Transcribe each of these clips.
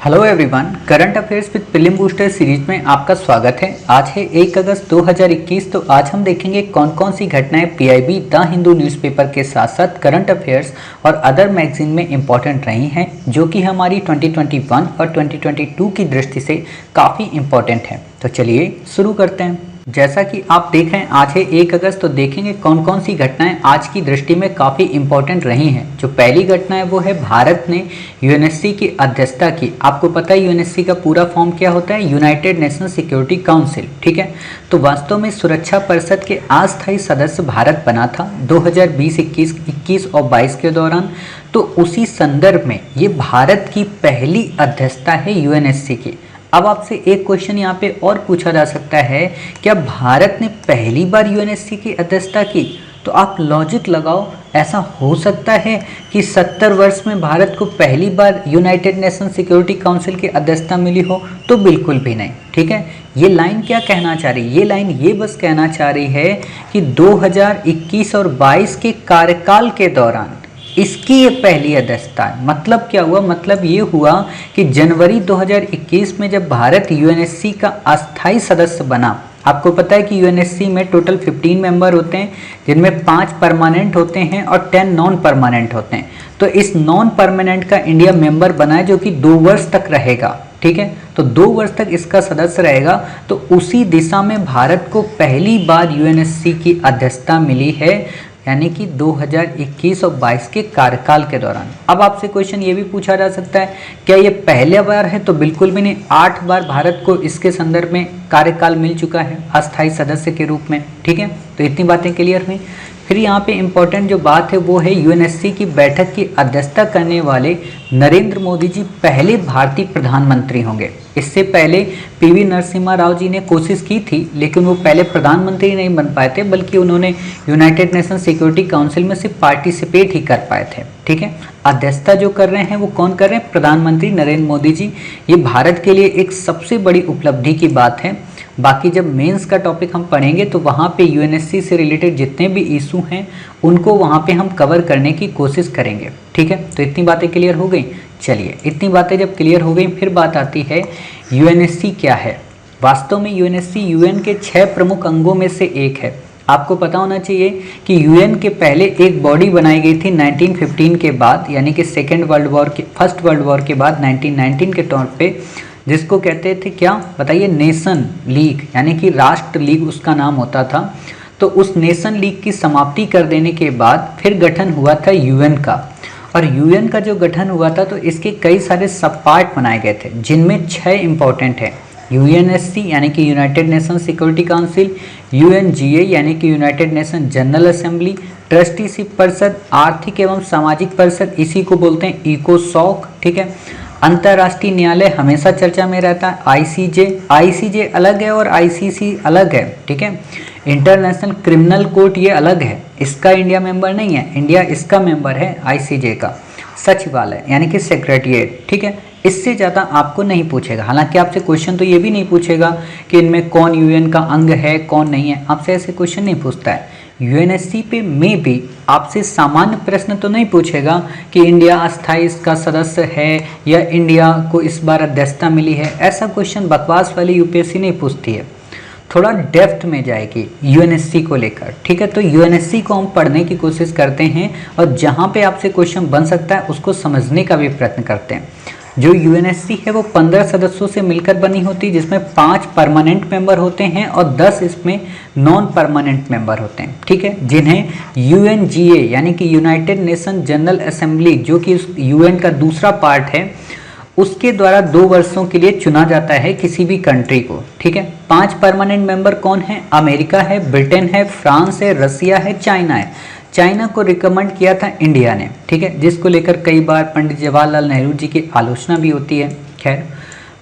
Hello everyone, current affairs with prelim booster series में आपका स्वागत है। आज है 1 अगस्त 2021। तो आज हम देखेंगे कौन कौन सी घटनाएं पीआईबी द हिंदू न्यूज़पेपर के साथ साथ करंट अफेयर्स और अदर मैगजीन में इंपॉर्टेंट रही हैं, जो कि हमारी 2021 और 2022 की दृष्टि से काफ़ी इंपॉर्टेंट है। तो चलिए शुरू करते हैं। जैसा कि आप देख रहे हैं आज है 1 अगस्त, तो देखेंगे कौन कौन सी घटनाएं आज की दृष्टि में काफ़ी इंपॉर्टेंट रही हैं। जो पहली घटना है वो है भारत ने यूएनएससी की अध्यक्षता की। आपको पता है यूएनएससी का पूरा फॉर्म क्या होता है? यूनाइटेड नेशन सिक्योरिटी काउंसिल, ठीक है। तो वास्तव में सुरक्षा परिषद के अस्थायी सदस्य भारत बना था 2020, 21 और 22 के दौरान। तो उसी संदर्भ में ये भारत की पहली अध्यक्षता है यूएनएससी की। अब आपसे एक क्वेश्चन यहाँ पे और पूछा जा सकता है, क्या भारत ने पहली बार यूएनएससी की अध्यक्षता की? तो आप लॉजिक लगाओ, ऐसा हो सकता है कि 70 वर्ष में भारत को पहली बार यूनाइटेड नेशन सिक्योरिटी काउंसिल की अध्यक्षता मिली हो? तो बिल्कुल भी नहीं, ठीक है। ये लाइन क्या कहना चाह रही है? ये लाइन ये बस कहना चाह रही है कि 2021 और 22 के कार्यकाल के दौरान इसकी ये पहली अध्यक्षता है। मतलब क्या हुआ? मतलब ये हुआ कि जनवरी 2021 में जब भारत यूएनएससी का अस्थायी सदस्य बना। आपको पता है कि यूएनएससी में टोटल 15 मेंबर होते हैं, जिनमें 5 परमानेंट होते हैं और 10 नॉन परमानेंट होते हैं। तो इस नॉन परमानेंट का इंडिया मेंबर बना है, जो कि 2 वर्ष तक रहेगा, ठीक है। तो 2 वर्ष तक इसका सदस्य रहेगा। तो उसी दिशा में भारत को पहली बार यूएनएससी की अध्यक्षता मिली है, यानी कि 2021 और 22 के कार्यकाल के दौरान। अब आपसे क्वेश्चन ये भी पूछा जा सकता है, क्या ये पहले बार है? तो बिल्कुल भी नहीं, 8 बार भारत को इसके संदर्भ में कार्यकाल मिल चुका है अस्थायी सदस्य के रूप में, ठीक है। तो इतनी बातें क्लियर हुई। फिर यहाँ पे इम्पोर्टेंट जो बात है वो है यूएनएससी की बैठक की अध्यक्षता करने वाले नरेंद्र मोदी जी पहले भारतीय प्रधानमंत्री होंगे। इससे पहले पीवी नरसिम्हा राव जी ने कोशिश की थी, लेकिन वो पहले प्रधानमंत्री नहीं बन पाए थे, बल्कि उन्होंने यूनाइटेड नेशन सिक्योरिटी काउंसिल में सिर्फ पार्टिसिपेट ही कर पाए थे, ठीक है। अध्यक्षता जो कर रहे हैं वो कौन कर रहे हैं? प्रधानमंत्री नरेंद्र मोदी जी। ये भारत के लिए एक सबसे बड़ी उपलब्धि की बात है। बाकी जब मेंस का टॉपिक हम पढ़ेंगे तो वहाँ पे यूएनएससी से रिलेटेड जितने भी इशू हैं उनको वहाँ पे हम कवर करने की कोशिश करेंगे, ठीक है। तो इतनी बातें क्लियर हो गई। चलिए, इतनी बातें जब क्लियर हो गई, फिर बात आती है यूएनएससी क्या है। वास्तव में यूएनएससी यूएन के 6 प्रमुख अंगों में से एक है। आपको पता होना चाहिए कि यूएन के पहले एक बॉडी बनाई गई थी 1915 के बाद, यानी कि फर्स्ट वर्ल्ड वॉर के बाद 1919 के तौर पे, जिसको कहते थे क्या बताइए? नेशन लीग, यानी कि राष्ट्र लीग उसका नाम होता था। तो उस नेशन लीग की समाप्ति कर देने के बाद फिर गठन हुआ था यूएन का। और यूएन का जो गठन हुआ था तो इसके कई सारे सब पार्ट बनाए गए थे, जिनमें 6 इंपॉर्टेंट हैं। यूएनएससी यानी कि United nation security council, UNGA यानी कि United nation general assembly, trusteeship परिषद, आर्थिक एवं सामाजिक परिषद, इसी को बोलते हैं इकोसॉक, ठीक है। अंतर्राष्ट्रीय न्यायालय हमेशा चर्चा में रहता है, आईसीजे अलग है और आईसीसी अलग है, ठीक है। इंटरनेशनल क्रिमिनल कोर्ट ये अलग है, इसका इंडिया मेंबर नहीं है, इंडिया इसका मेंबर है आईसीजे का। सचिवालय यानी कि सेक्रेटरीट, ठीक है। इससे ज़्यादा आपको नहीं पूछेगा। हालांकि आपसे क्वेश्चन तो ये भी नहीं पूछेगा कि इनमें कौन यूएन का अंग है कौन नहीं है, आपसे ऐसे क्वेश्चन नहीं पूछता है। यूएनएससी पे में भी आपसे सामान्य प्रश्न तो नहीं पूछेगा कि इंडिया अस्थायी इसका सदस्य है या इंडिया को इस बार अध्यक्षता मिली है। ऐसा क्वेश्चन बकवास वाली यूपीएससी नहीं पूछती है, थोड़ा डेप्थ में जाएगी यूएनएससी को लेकर, ठीक है। तो यूएनएससी को हम पढ़ने की कोशिश करते हैं और जहाँ पे आपसे क्वेश्चन बन सकता है उसको समझने का भी प्रयत्न करते हैं। जो यूएनएससी है वो 15 सदस्यों से मिलकर बनी होती है, जिसमें 5 परमानेंट मेंबर होते हैं और 10 इसमें नॉन परमानेंट मेंबर होते हैं, ठीक है, जिन्हें यूएनजीए यानी कि यूनाइटेड नेशन जनरल असेंबली, जो कि यूएन का दूसरा पार्ट है, उसके द्वारा 2 वर्षों के लिए चुना जाता है किसी भी कंट्री को, ठीक है। 5 परमानेंट मेंबर कौन है? अमेरिका है, ब्रिटेन है, फ्रांस है, रसिया है, चाइना है। चाइना को रिकमेंड किया था इंडिया ने, ठीक है, जिसको लेकर कई बार पंडित जवाहरलाल नेहरू जी की आलोचना भी होती है। खैर,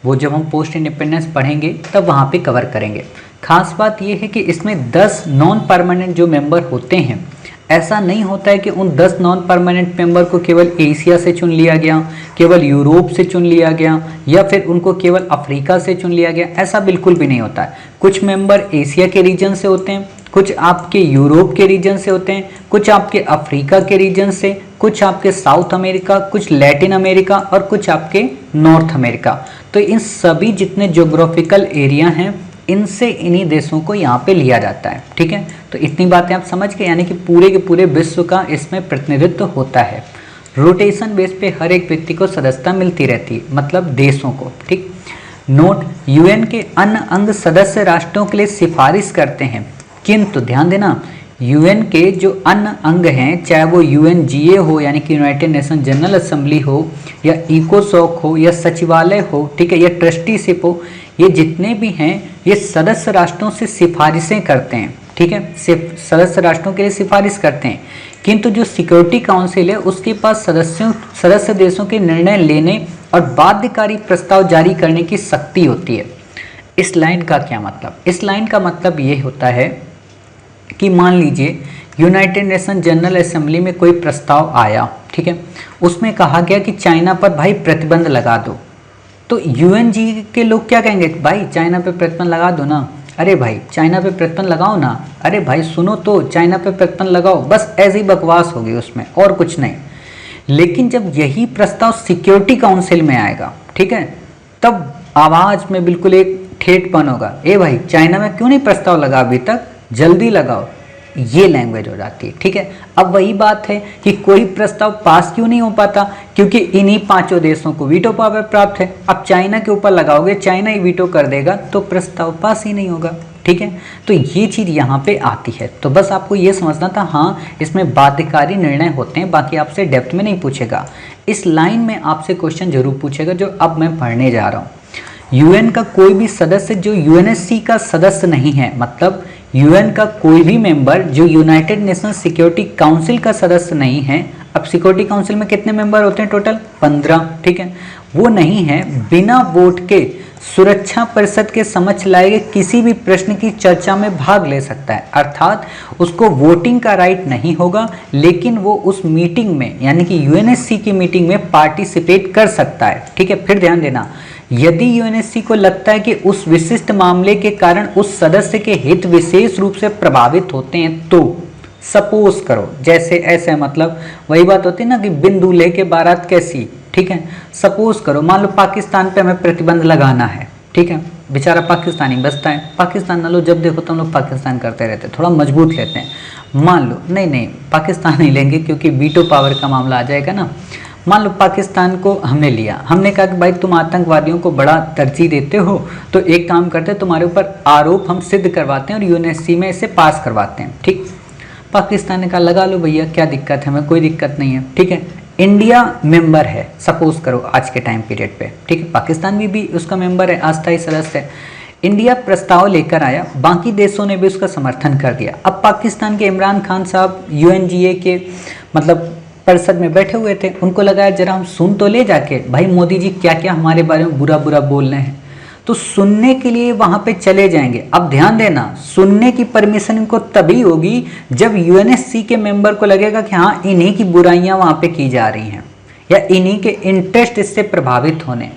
वो जब हम पोस्ट इंडिपेंडेंस पढ़ेंगे तब वहाँ पे कवर करेंगे। खास बात ये है कि इसमें 10 नॉन परमानेंट जो मेंबर होते हैं, ऐसा नहीं होता है कि उन 10 नॉन परमानेंट मेंबर को केवल एशिया से चुन लिया गया, केवल यूरोप से चुन लिया गया, या फिर उनको केवल अफ्रीका से चुन लिया गया। ऐसा बिल्कुल भी नहीं होता है। कुछ मेंबर एशिया के रीजन से होते हैं, कुछ आपके यूरोप के रीजन से होते हैं, कुछ आपके अफ्रीका के रीजन से, कुछ आपके साउथ अमेरिका, कुछ लैटिन अमेरिका और कुछ आपके नॉर्थ अमेरिका। तो इन सभी जितने ज्योग्राफिकल एरिया हैं इनसे इन्हीं देशों को यहाँ पे लिया जाता है। ठीक है, तो इतनी बातें आप समझ गए, यानी कि पूरे के पूरे विश्व का इसमें प्रतिनिधित्व होता है। रोटेशन बेस पे हर एक व्यक्ति को सदस्यता मिलती रहती है, मतलब देशों को। ठीक, नोट, यूएन के अन्य अंग सदस्य राष्ट्रों के लिए सिफारिश करते हैं, किंतु ध्यान देना यूएन के जो अन्य अंग हैं, चाहे वो यूएनजीए हो यानी कि यूनाइटेड नेशन जनरल असेंबली हो, या इकोसॉक हो, या सचिवालय हो, ठीक है, या ट्रस्टीशिप हो, ये जितने भी हैं ये सदस्य राष्ट्रों से सिफारिशें करते हैं। ठीक है, सदस्य राष्ट्रों के लिए सिफारिश करते हैं, किंतु जो सिक्योरिटी काउंसिल है उसके पास सदस्य देशों के निर्णय लेने और बाध्यकारी प्रस्ताव जारी करने की शक्ति होती है। इस लाइन का क्या मतलब? इस लाइन का मतलब ये होता है कि मान लीजिए यूनाइटेड नेशन जनरल असेंबली में कोई प्रस्ताव आया, ठीक है, उसमें कहा गया कि चाइना पर भाई प्रतिबंध लगा दो, तो यूएनजी के लोग क्या कहेंगे, भाई चाइना पे प्रतिबंध लगा दो ना, अरे भाई चाइना पे प्रतिबंध लगाओ ना, अरे भाई सुनो तो चाइना पे प्रतिबंध लगाओ, बस ऐसी बकवास होगी उसमें और कुछ नहीं। लेकिन जब यही प्रस्ताव सिक्योरिटी काउंसिल में आएगा, ठीक है, तब आवाज में बिल्कुल एक ठेठपन होगा, ए भाई चाइना में क्यों नहीं प्रस्ताव लगा अभी तक, जल्दी लगाओ, ये लैंग्वेज हो जाती है। ठीक है, अब वही बात है कि कोई प्रस्ताव पास क्यों नहीं हो पाता, क्योंकि इन्हीं पांचों देशों को वीटो पावर प्राप्त है। अब चाइना के ऊपर लगाओगे, चाइना ही वीटो कर देगा तो प्रस्ताव पास ही नहीं होगा। ठीक है, तो ये चीज़ यहाँ पे आती है। तो बस आपको ये समझना था, हाँ इसमें बाध्यकारी निर्णय होते हैं, बाकी आपसे डेप्थ में नहीं पूछेगा। इस लाइन में आपसे क्वेश्चन जरूर पूछेगा जो अब मैं पढ़ने जा रहा हूँ। यूएन का कोई भी सदस्य जो यूएनएससी का सदस्य नहीं है, मतलब यूएन का कोई भी मेंबर जो यूनाइटेड नेशन सिक्योरिटी काउंसिल का सदस्य नहीं है, अब सिक्योरिटी काउंसिल में कितने मेंबर होते हैं टोटल, 15, ठीक है, वो नहीं है, बिना वोट के सुरक्षा परिषद के समक्ष लाए गए किसी भी प्रश्न की चर्चा में भाग ले सकता है। अर्थात उसको वोटिंग का राइट नहीं होगा, लेकिन वो उस मीटिंग में यानी कि यूएनएससी की मीटिंग में पार्टिसिपेट कर सकता है। ठीक है, फिर ध्यान देना, यदि यूएनएससी को लगता है कि उस विशिष्ट मामले के कारण उस सदस्य के हित विशेष रूप से प्रभावित होते हैं, तो सपोज करो जैसे ऐसे, मतलब वही बात होती है ना कि बिन दूल्हे के बारात कैसी। ठीक है, सपोज करो मान लो पाकिस्तान पे हमें प्रतिबंध लगाना है, ठीक है, बेचारा पाकिस्तानी बसता है, पाकिस्तान ना लो, जब देखो तो हम लोग पाकिस्तान करते रहते हैं, थोड़ा मजबूत लेते हैं। मान लो नहीं पाकिस्तान नहीं लेंगे क्योंकि वीटो पावर का मामला आ जाएगा ना। मान लो पाकिस्तान को हमने लिया, हमने कहा कि भाई तुम आतंकवादियों को बड़ा तरजीह देते हो, तो एक काम करते हैं तुम्हारे ऊपर आरोप हम सिद्ध करवाते हैं और यूएनएससी में इसे पास करवाते हैं। ठीक, पाकिस्तान ने कहा लगा लो भैया, क्या दिक्कत है, हमें कोई दिक्कत नहीं है। ठीक है, इंडिया मेंबर है सपोज करो आज के टाइम पीरियड पे, ठीक है, पाकिस्तान भी उसका मेंबर है, अस्थायी सदस्य है। इंडिया प्रस्ताव लेकर आया, बाकी देशों ने भी उसका समर्थन कर दिया। अब पाकिस्तान के इमरान खान साहब यूएनजीए के मतलब परिषद में बैठे हुए थे, उनको लगा जरा हम सुन तो ले जाके भाई मोदी जी क्या क्या हमारे बारे में बुरा बुरा बोल रहे हैं, तो सुनने के लिए वहां पे चले जाएंगे। अब ध्यान देना, सुनने की परमिशन इनको तभी होगी जब यूएनएससी के मेंबर को लगेगा कि हाँ इन्हीं की बुराइयां वहां पे की जा रही हैं या इन्हीं के इंटरेस्ट इससे प्रभावित होने,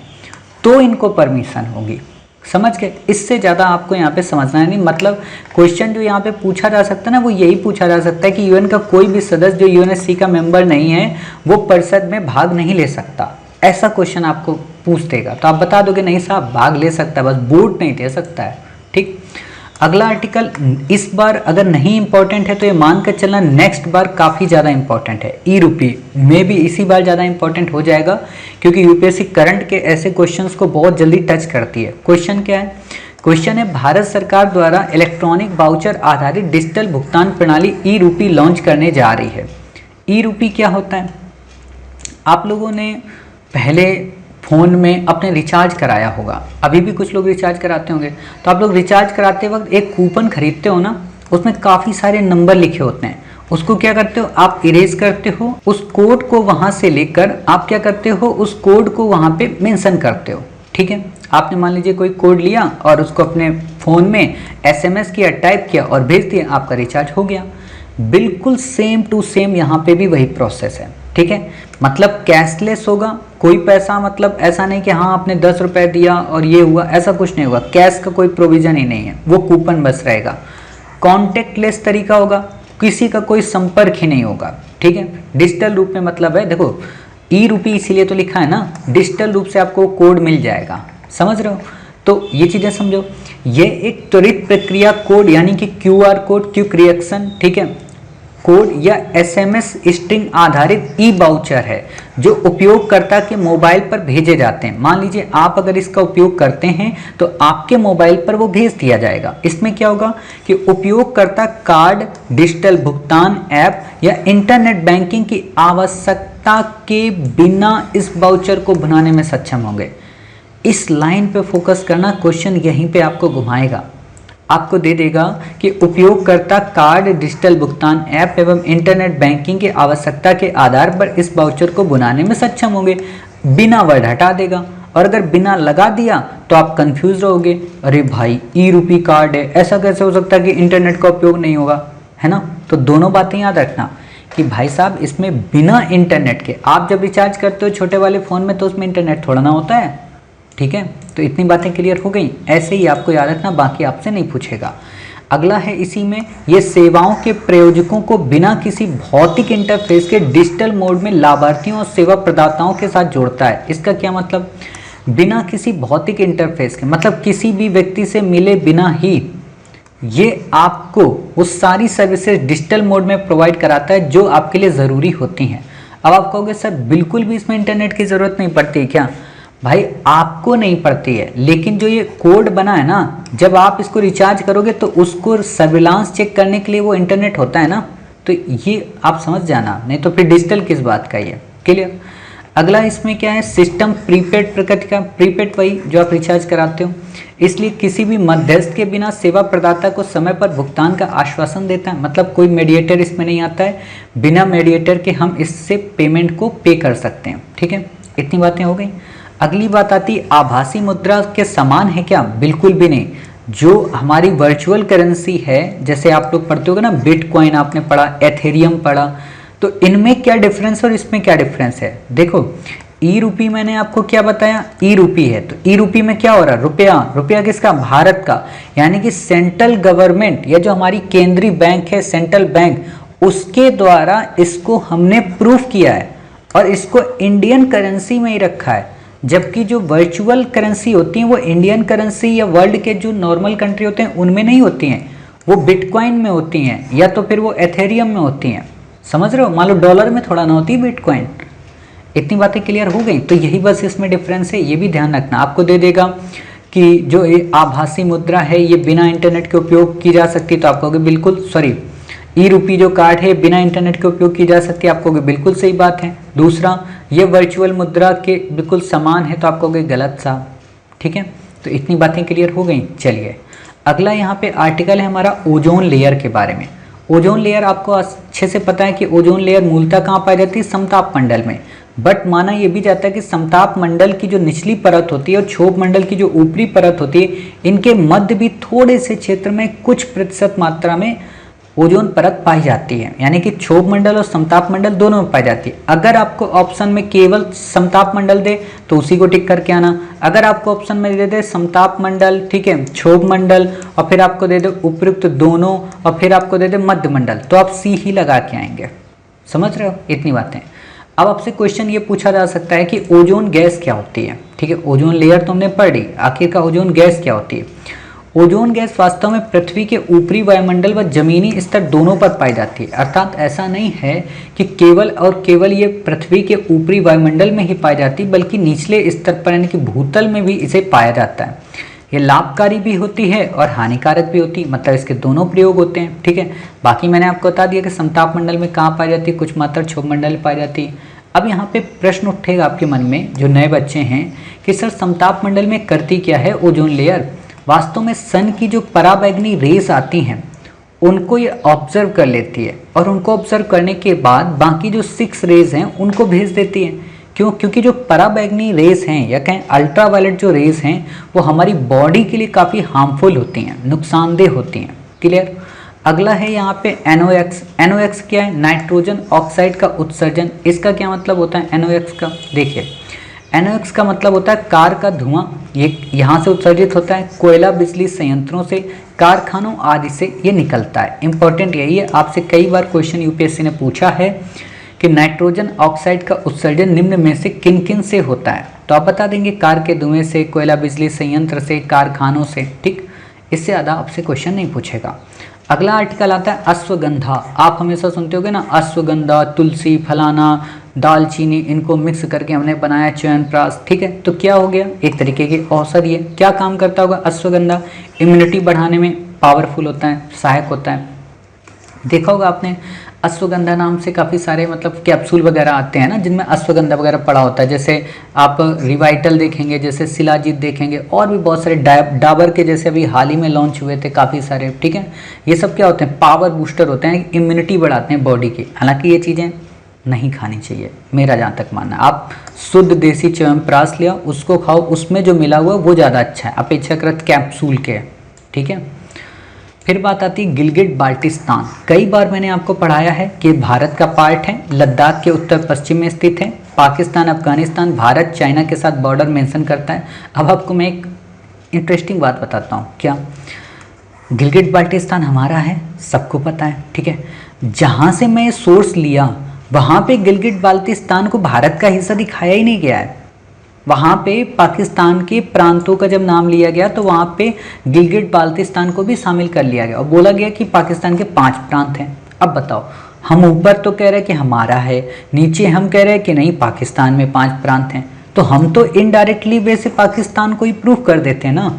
तो इनको परमिशन होगी। समझ गए? इससे ज़्यादा आपको यहाँ पे समझना है नहीं। मतलब क्वेश्चन जो यहाँ पे पूछा जा सकता है ना, वो यही पूछा जा सकता है कि यूएन का कोई भी सदस्य जो यूएनएससी का मेंबर नहीं है वो परिषद में भाग नहीं ले सकता, ऐसा क्वेश्चन आपको पूछ देगा तो आप बता दोगे नहीं साहब भाग ले सकता है, बस वोट नहीं दे सकता है। ठीक, अगला आर्टिकल इस बार अगर नहीं इंपॉर्टेंट है तो ये मान कर चलना नेक्स्ट बार काफ़ी ज़्यादा इंपॉर्टेंट है। ई रूपी में भी इसी बार ज़्यादा इंपॉर्टेंट हो जाएगा क्योंकि यूपीएससी करंट के ऐसे क्वेश्चंस को बहुत जल्दी टच करती है। क्वेश्चन क्या है? क्वेश्चन है भारत सरकार द्वारा इलेक्ट्रॉनिक वाउचर आधारित डिजिटल भुगतान प्रणाली ई रूपी लॉन्च करने जा रही है। ई रूपी क्या होता है? आप लोगों ने पहले फ़ोन में अपने रिचार्ज कराया होगा, अभी भी कुछ लोग रिचार्ज कराते होंगे, तो आप लोग रिचार्ज कराते वक्त एक कूपन खरीदते हो ना, उसमें काफ़ी सारे नंबर लिखे होते हैं। उसको क्या करते हो आप इरेज करते हो, उस कोड को वहाँ से लेकर आप क्या करते हो उस कोड को वहाँ पे मेंशन करते हो। ठीक है, आपने मान लीजिए कोई कोड लिया और उसको अपने फ़ोन में SMS किया, टाइप किया और भेज दिया, आपका रिचार्ज हो गया। बिल्कुल सेम टू सेम यहाँ पे भी वही प्रोसेस है। ठीक है, मतलब कैशलेस होगा, कोई पैसा मतलब ऐसा नहीं कि हाँ आपने 10 रुपये दिया और ये हुआ, ऐसा कुछ नहीं होगा। कैश का कोई प्रोविजन ही नहीं है, वो कूपन बस रहेगा। कॉन्टेक्टलेस तरीका होगा, किसी का कोई संपर्क ही नहीं होगा, ठीक है। डिजिटल रूप में मतलब है, देखो ई रूपी इसीलिए तो लिखा है ना, डिजिटल रूप से आपको कोड मिल जाएगा, समझ रहे हो। तो ये चीज़ें समझो, ये एक त्वरित प्रक्रिया कोड यानी कि क्यूआर कोड, क्विक रिएक्शन, ठीक है, कोड या एसएमएस स्ट्रिंग आधारित ई वाउचर है जो उपयोगकर्ता के मोबाइल पर भेजे जाते हैं। मान लीजिए आप अगर इसका उपयोग करते हैं तो आपके मोबाइल पर वो भेज दिया जाएगा। इसमें क्या होगा कि उपयोगकर्ता कार्ड, डिजिटल भुगतान ऐप या इंटरनेट बैंकिंग की आवश्यकता के बिना इस वाउचर को बनाने में सक्षम होंगे। इस लाइन पे फोकस करना, क्वेश्चन यहीं पे आपको घुमाएगा, आपको दे देगा कि उपयोगकर्ता कार्ड, डिजिटल भुगतान ऐप एवं इंटरनेट बैंकिंग की आवश्यकता के आधार पर इस वाउचर को बनाने में सक्षम होंगे। बिना वर्ड हटा देगा, और अगर बिना लगा दिया तो आप कंफ्यूज रहोगे, अरे भाई ई रूपी कार्ड है, ऐसा कैसे हो सकता है कि इंटरनेट का उपयोग नहीं होगा, है ना। तो दोनों बातें याद रखना कि भाई साहब इसमें बिना इंटरनेट के, आप जब रिचार्ज करते हो छोटे वाले फ़ोन में तो उसमें इंटरनेट थोड़ा ना होता है, ठीक है। तो इतनी बातें क्लियर हो गई, ऐसे ही आपको याद रखना, बाकी आपसे नहीं पूछेगा। अगला है इसी में, ये सेवाओं के प्रयोजकों को बिना किसी भौतिक इंटरफेस के डिजिटल मोड में लाभार्थियों और सेवा प्रदाताओं के साथ जोड़ता है। इसका क्या मतलब, बिना किसी भौतिक इंटरफेस के, मतलब किसी भी व्यक्ति से मिले बिना ही ये आपको वो सारी सर्विसेज डिजिटल मोड में प्रोवाइड कराता है जो आपके लिए ज़रूरी होती हैं। अब आप कहोगे सर बिल्कुल भी इसमें इंटरनेट की ज़रूरत नहीं पड़ती क्या? भाई आपको नहीं पड़ती है, लेकिन जो ये कोड बना है ना, जब आप इसको रिचार्ज करोगे तो उसको सर्विलांस चेक करने के लिए वो इंटरनेट होता है ना, तो ये आप समझ जाना, नहीं तो फिर डिजिटल किस बात का ये, क्लियर। अगला इसमें क्या है, सिस्टम प्रीपेड प्रकृति का, प्रीपेड वही जो आप रिचार्ज कराते हो, इसलिए किसी भी मध्यस्थ के बिना सेवा प्रदाता को समय पर भुगतान का आश्वासन देता है, मतलब कोई मीडिएटर इसमें नहीं आता है, बिना मीडिएटर के हम इससे पेमेंट को पे कर सकते हैं, ठीक है। इतनी बातें हो गई। अगली बात आती, आभासी मुद्रा के समान है क्या? बिल्कुल भी नहीं। जो हमारी वर्चुअल करेंसी है, जैसे आप लोग पढ़ते होगे ना, बिटकॉइन आपने पढ़ा, एथेरियम पढ़ा, तो इनमें क्या डिफरेंस और इसमें क्या डिफरेंस है? देखो ई रूपी मैंने आपको क्या बताया, ई रूपी है, तो ई रूपी में क्या हो रहा है, रुपया, रुपया किसका? भारत का, यानी कि सेंट्रल गवर्नमेंट या जो हमारी केंद्रीय बैंक है, सेंट्रल बैंक, उसके द्वारा इसको हमने प्रूफ किया है और इसको इंडियन करेंसी में ही रखा है। जबकि जो वर्चुअल करेंसी होती हैं वो इंडियन करेंसी या वर्ल्ड के जो नॉर्मल कंट्री होते हैं उनमें नहीं होती हैं, वो बिटकॉइन में होती हैं या तो फिर वो एथेरियम में होती हैं, समझ रहे हो। मान लो डॉलर में थोड़ा ना होती बिटकॉइन। इतनी बातें क्लियर हो गई, तो यही बस इसमें डिफरेंस है, ये भी ध्यान रखना। आपको दे देगा कि जो ये आभासी मुद्रा है ये बिना इंटरनेट के उपयोग की जा सकती, तो आप कहोगे बिल्कुल, सॉरी, ई रूपी जो कार्ड है बिना इंटरनेट के उपयोग की जा सकती है, आप कहोगे बिल्कुल सही बात है। दूसरा, ये वर्चुअल मुद्रा के बिल्कुल समान है, तो आप कहोगे गलत साहब, ठीक है। तो इतनी बातें क्लियर हो गई। चलिए अगला यहाँ पे आर्टिकल है हमारा ओजोन लेयर के बारे में। ओजोन लेयर आपको अच्छे से पता है कि ओजोन लेयर मूलतः कहाँ पाई जाती है, समताप मंडल में, बट माना यह भी जाता है कि समताप मंडल की जो निचली परत होती है और क्षोभ मंडल की जो ऊपरी परत होती है, इनके मध्य भी थोड़े से क्षेत्र में कुछ प्रतिशत मात्रा में ओजोन परत पाई जाती है, यानी कि क्षोभ मंडल और समताप मंडल दोनों में पाई जाती है। अगर आपको ऑप्शन में केवल समताप मंडल दे तो उसी को टिक करके आना, अगर आपको ऑप्शन में दे दे समताप मंडल, ठीक है, क्षोभ मंडल, और फिर आपको दे दे उपयुक्त दोनों, और फिर आपको दे दे मध्य मंडल, तो आप सी ही लगा के आएंगे, समझ रहे हो। इतनी बातें। अब आपसे क्वेश्चन ये पूछा जा सकता है कि ओजोन गैस क्या होती है, ठीक है। ओजोन लेयर तो हमने पढ़ी, आखिरकार ओजोन गैस क्या होती है। ओजोन गैस वास्तव में पृथ्वी के ऊपरी वायुमंडल व जमीनी स्तर दोनों पर पाई जाती है, अर्थात ऐसा नहीं है कि केवल और केवल ये पृथ्वी के ऊपरी वायुमंडल में ही पाई जाती, बल्कि निचले स्तर पर यानी कि भूतल में भी इसे पाया जाता है। ये लाभकारी भी होती है और हानिकारक भी होती है, मतलब इसके दोनों प्रयोग होते हैं, ठीक है। बाकी मैंने आपको बता दिया कि समताप मंडल में कहाँ पाई जाती है, कुछ मात्रा क्षोभ मंडल में पाई जाती है। अब यहाँ पे प्रश्न उठेगा आपके मन में, जो नए बच्चे हैं, कि सर समताप मंडल में करती क्या है ओजोन लेयर। वास्तव में सन की जो पराबैंगनी रेस आती हैं उनको ये ऑब्जर्व कर लेती है, और उनको ऑब्जर्व करने के बाद बाकी जो 6 रेज हैं उनको भेज देती है। क्यों? क्योंकि जो पराबैंगनी रेस हैं या कहें अल्ट्रावायलेट जो रेस हैं वो हमारी बॉडी के लिए काफ़ी हार्मफुल होती हैं, नुकसानदेह होती हैं, क्लियर। अगला है यहाँ पे NOx। NOx क्या है? नाइट्रोजन ऑक्साइड का उत्सर्जन। इसका क्या मतलब होता है NOx का? देखिए NOx का मतलब होता है कार का धुआं ये यहाँ से उत्सर्जित होता है, कोयला बिजली संयंत्रों से, कारखानों आदि से ये निकलता है। इंपॉर्टेंट यही है, आपसे कई बार क्वेश्चन यूपीएससी ने पूछा है कि नाइट्रोजन ऑक्साइड का उत्सर्जन निम्न में से किन किन से होता है, तो आप बता देंगे कार के धुएं से, कोयला बिजली संयंत्र से, कारखानों से। ठीक, इससे ज़्यादा आपसे क्वेश्चन नहीं पूछेगा। अगला आर्टिकल आता है अश्वगंधा। आप हमेशा सुनते होगे ना, अश्वगंधा, तुलसी, फलाना, दालचीनी, इनको मिक्स करके हमने बनाया च्यवनप्राश। ठीक है, तो क्या हो गया, एक तरीके की औषधि है। क्या काम करता होगा अश्वगंधा? इम्यूनिटी बढ़ाने में पावरफुल होता है, सहायक होता है। देखा होगा आपने अश्वगंधा नाम से काफ़ी सारे मतलब कैप्सूल वगैरह आते हैं ना, जिनमें अश्वगंधा वगैरह पड़ा होता है। जैसे आप रिवाइटल देखेंगे, जैसे शिलाजीत देखेंगे, और भी बहुत सारे डाबर के जैसे अभी हाल ही में लॉन्च हुए थे काफ़ी सारे। ठीक है, ये सब क्या होते हैं? पावर बूस्टर होते हैं, इम्यूनिटी बढ़ाते हैं बॉडी की। हालांकि ये चीज़ें नहीं खानी चाहिए, मेरा जहाँ तक मानना है। आप शुद्ध देसी च्यवनप्राश लिया, उसको खाओ, उसमें जो मिला हुआ वो ज़्यादा अच्छा है अपेक्षाकृत कैप्सूल के। ठीक है, फिर बात आती है गिलगिट बाल्टिस्तान। कई बार मैंने आपको पढ़ाया है कि भारत का पार्ट है, लद्दाख के उत्तर पश्चिम में स्थित है। पाकिस्तान, अफगानिस्तान, भारत, चाइना के साथ बॉर्डर मेंशन करता है। अब आपको मैं एक इंटरेस्टिंग बात बताता हूँ। क्या? गिलगिट बाल्टिस्तान हमारा है, सबको पता है। ठीक है, जहाँ से मैं सोर्स लिया वहाँ पे गिलगिट बाल्टिस्तान को भारत का हिस्सा दिखाया ही नहीं गया है। वहाँ पे पाकिस्तान के प्रांतों का जब नाम लिया गया तो वहाँ पे गिलगिट बाल्टिस्तान को भी शामिल कर लिया गया और बोला गया कि पाकिस्तान के 5 प्रांत हैं। अब बताओ, हम ऊपर तो कह रहे हैं कि हमारा है, नीचे हम कह रहे हैं कि नहीं पाकिस्तान में 5 प्रांत हैं, तो हम तो इनडायरेक्टली वे से पाकिस्तान को ही प्रूफ कर देते हैं ना।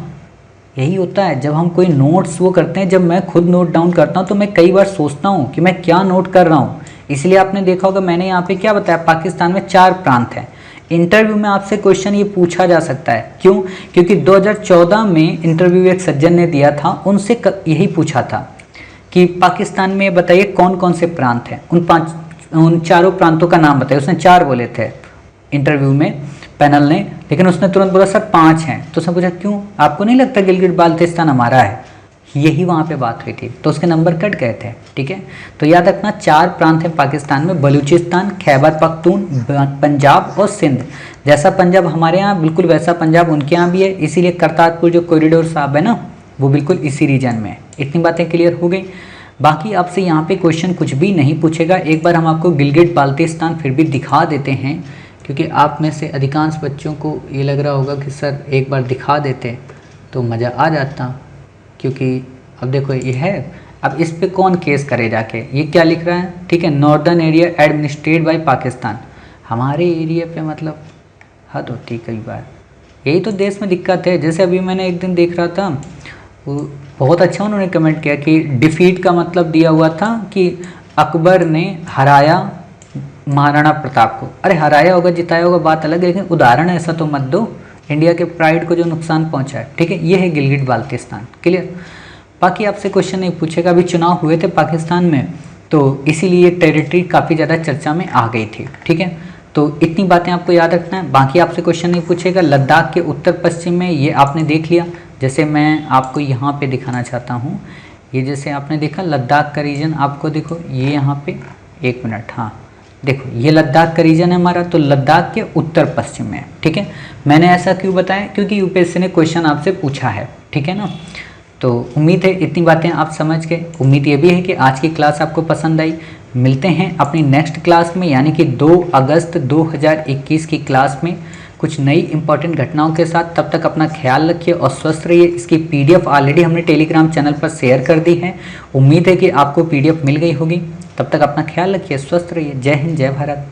यही होता है जब हम कोई नोट्स वो करते हैं। जब मैं खुद नोट डाउन करता हूँ तो मैं कई बार सोचता हूँ कि मैं क्या नोट कर रहा हूँ। इसलिए आपने देखा होगा मैंने यहाँ पे क्या बताया, पाकिस्तान में 4 प्रांत हैं। इंटरव्यू में आपसे क्वेश्चन ये पूछा जा सकता है। क्यों? क्योंकि 2014 में इंटरव्यू एक सज्जन ने दिया था, उनसे यही पूछा था कि पाकिस्तान में बताइए कौन कौन से प्रांत हैं। उन चारों प्रांतों का नाम बताइए। उसने 4 बोले थे इंटरव्यू में पैनल ने, लेकिन उसने तुरंत बोला सर 5 हैं। तो उसने पूछा क्यों, आपको नहीं लगता गिलगिट बाल्टिस्तान हमारा है? यही वहाँ पे बात हुई थी, तो उसके नंबर कट गए थे। ठीक है, तो याद रखना 4 प्रांत हैं पाकिस्तान में, बलूचिस्तान, खैबर पख्तून, पंजाब और सिंध। जैसा पंजाब हमारे यहाँ बिल्कुल वैसा पंजाब उनके यहाँ भी है, इसीलिए करतारपुर जो कॉरिडोर साहब है ना, वो बिल्कुल इसी रीजन में है। इतनी बातें क्लियर हो गई। बाकी आपसे यहाँ पे क्वेश्चन कुछ भी नहीं पूछेगा। एक बार हम आपको गिलगिट बाल्टिस्तान फिर भी दिखा देते हैं, क्योंकि आप में से अधिकांश बच्चों को ये लग रहा होगा कि सर एक बार दिखा देते तो मज़ा आ जाता। क्योंकि अब देखो ये है, अब इस पे कौन केस करे जाके। ये क्या लिख रहा है? ठीक है, northern area administered by Pakistan. हमारे एरिया पे मतलब हद होती कई बार। यही तो देश में दिक्कत है। जैसे अभी मैंने एक दिन देख रहा था, वो बहुत अच्छा उन्होंने कमेंट किया कि डिफीट का मतलब दिया हुआ था कि अकबर ने हराया महाराणा प्रताप को। अरे हराया होगा जिताया होगा बात अलग है, लेकिन उदाहरण ऐसा तो मत दो इंडिया के प्राइड को जो नुकसान पहुंचा है। ठीक है, ये है गिलगिट बाल्टिस्तान। क्लियर? बाकी आपसे क्वेश्चन नहीं पूछेगा। अभी चुनाव हुए थे पाकिस्तान में, तो इसीलिए टेरिटरी काफ़ी ज़्यादा चर्चा में आ गई थी। ठीक है, तो इतनी बातें आपको याद रखना है। बाकी आपसे क्वेश्चन नहीं पूछेगा। लद्दाख के उत्तर पश्चिम में, ये आपने देख लिया। जैसे मैं आपको यहाँ पे दिखाना चाहता हूँ, ये जैसे आपने देखा लद्दाख का रीजन, आपको देखो ये यहाँ पे, एक मिनट, हाँ देखो ये लद्दाख का रीजन है हमारा, तो लद्दाख के उत्तर पश्चिम में। ठीक है, मैंने ऐसा क्यों बताया? क्योंकि यूपीएससी ने क्वेश्चन आपसे पूछा है। ठीक है ना, तो उम्मीद है इतनी बातें आप समझ गए। उम्मीद ये भी है कि आज की क्लास आपको पसंद आई। मिलते हैं अपनी नेक्स्ट क्लास में, यानी कि 2 अगस्त 2021 की क्लास में कुछ नई इंपॉर्टेंट घटनाओं के साथ। तब तक अपना ख्याल रखिए और स्वस्थ रहिए। इसकी पीडीएफ ऑलरेडी हमने टेलीग्राम चैनल पर शेयर कर दी है। उम्मीद है कि आपको पीडीएफ मिल गई होगी। तब तक अपना ख्याल रखिए, स्वस्थ रहिए। जय हिंद, जय भारत।